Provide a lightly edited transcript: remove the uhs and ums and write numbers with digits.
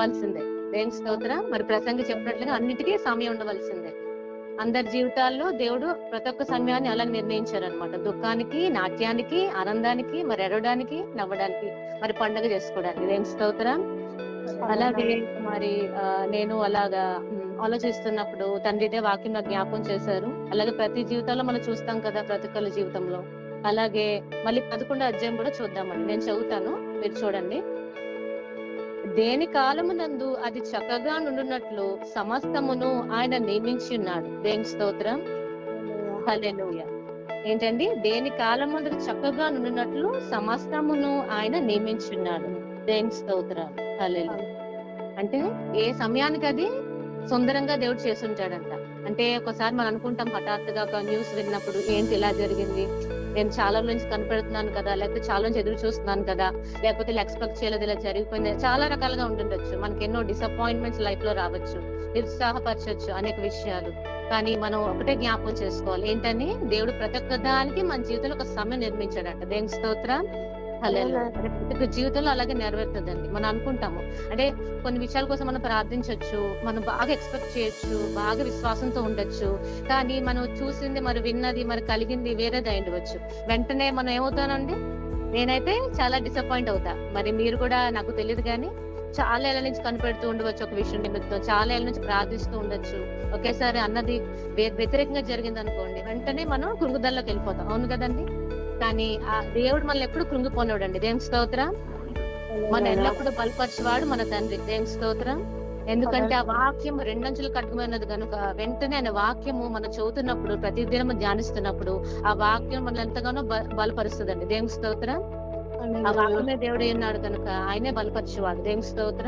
ఉండవలసిందే. దేవుని స్తోత్రం. మరి ప్రసంగి చెప్పినట్లుగా అన్నిటికీ సమయం ఉండవలసిందే. అందరి జీవితాల్లో దేవుడు ప్రతి ఒక్క సమయాన్ని అలా నిర్ణయించారనమాట. దుఃఖానికి, నాట్యానికి, ఆనందానికి, మరి ఎడవడానికి, నవ్వడానికి, మరి పండుగ చేసుకోవడానికి. దేవుని స్తోత్రం. అలాగే మరి నేను అలాగా ఆలోచిస్తున్నప్పుడు తండ్రి ఇదే వాక్యం నాకు జ్ఞాపకం చేశారు. అలాగే ప్రతి జీవితంలో మనం చూస్తాం కదా, ప్రతి ఒక్కళ్ళ జీవితంలో. అలాగే మళ్ళీ 11వ అధ్యాయం కూడా చూద్దామండి. నేను చదువుతాను, మీరు చూడండి. దేని కాలమునందు అది చక్కగా నుండునట్లు సమస్తమును ఆయన నియమించి ఉన్నాడు. దేవుని స్తోత్రం. హల్లెలూయా. ఏంటండి? దేని కాలముందు చక్కగా నుండునట్లు సమస్తమును ఆయన నియమించున్నాడు. దేవుని స్తోత్రం. హల్లెలూయా. అంటే ఏ సమయానికి అది సుందరంగా దేవుడు చేసుంటాడంట. అంటే ఒకసారి మనం అనుకుంటాం, హఠాత్తుగా ఒక న్యూస్ విన్నప్పుడు, ఏంటి ఇలా జరిగింది, నేను చాలా రోజుల నుంచి కనపడుతున్నాను కదా, లేకపోతే చాలా నుంచి ఎదురు చూస్తున్నాను కదా, లేకపోతే ఎక్స్పెక్ట్ చేయలేదు, ఇలా జరిగిపోయింది. చాలా రకాలుగా ఉంటుండొచ్చు. మనకి ఎన్నో డిసప్పాయింట్మెంట్స్ లైఫ్ లో రావచ్చు, నిరుత్సాహపరచవచ్చు అనేక విషయాలు. కానీ మనం ఒకటే జ్ఞాపకం చేసుకోవాలి, ఏంటని దేవుడు ప్రతి ఒక్క దానికి మన జీవితంలో ఒక సమయం నిర్మించాడంట. దేవుని స్తోత్రం. హల్లెలూయా. ప్రతి జీవితంలో అలాగే నెరవేరుతుందండి. మనం అనుకుంటాము, అంటే కొన్ని విషయాల కోసం మనం ప్రార్థించవచ్చు, మనం బాగా ఎక్స్పెక్ట్ చేయొచ్చు, బాగా విశ్వాసంతో ఉండొచ్చు. కానీ మనం చూసింది, మరి విన్నది, మరి కలిగింది వేరేది అయ్యుండవచ్చు. వెంటనే మనం ఏమవుతానండి, నేనైతే చాలా డిసప్పాయింట్ అవుతా. మరి మీరు కూడా, నాకు తెలియదు కానీ, చాలా ఏళ్ళ నుంచి కనిపెడుతూ ఉండవచ్చు ఒక విషయం నిమిత్తం, చాలా ఏళ్ళ నుంచి ప్రార్థిస్తూ ఉండొచ్చు. ఒకేసారి అన్నది వ్యతిరేకంగా జరిగింది అనుకోండి, వెంటనే మనం కృంగుదల్లోకి వెళ్ళిపోతాం. అవును కదండి? కానీ ఆ దేవుడు మనల్ని ఎప్పుడు కృంగిపోనివాడండి. దేవుని స్తోత్రం. మన ఎల్లప్పుడూ బలపరిచేవాడు మన తండ్రి. దేవుని స్తోత్రం. ఎందుకంటే ఆ వాక్యం రెండంచులు కట్టుకున్నది కనుక, వెంటనే ఆయన వాక్యము మనం చదువుతున్నప్పుడు, ప్రతిదినం ధ్యానిస్తున్నప్పుడు ఆ వాక్యం మనల్ని ఎంతగానో బలపరుస్తుందండి. దేవుని స్తోత్రం. ఆ వాక్యమే దేవుడే ఉన్నాడు కనుక ఆయనే బలపరిచేవాడు. దేవుని స్తోత్రం.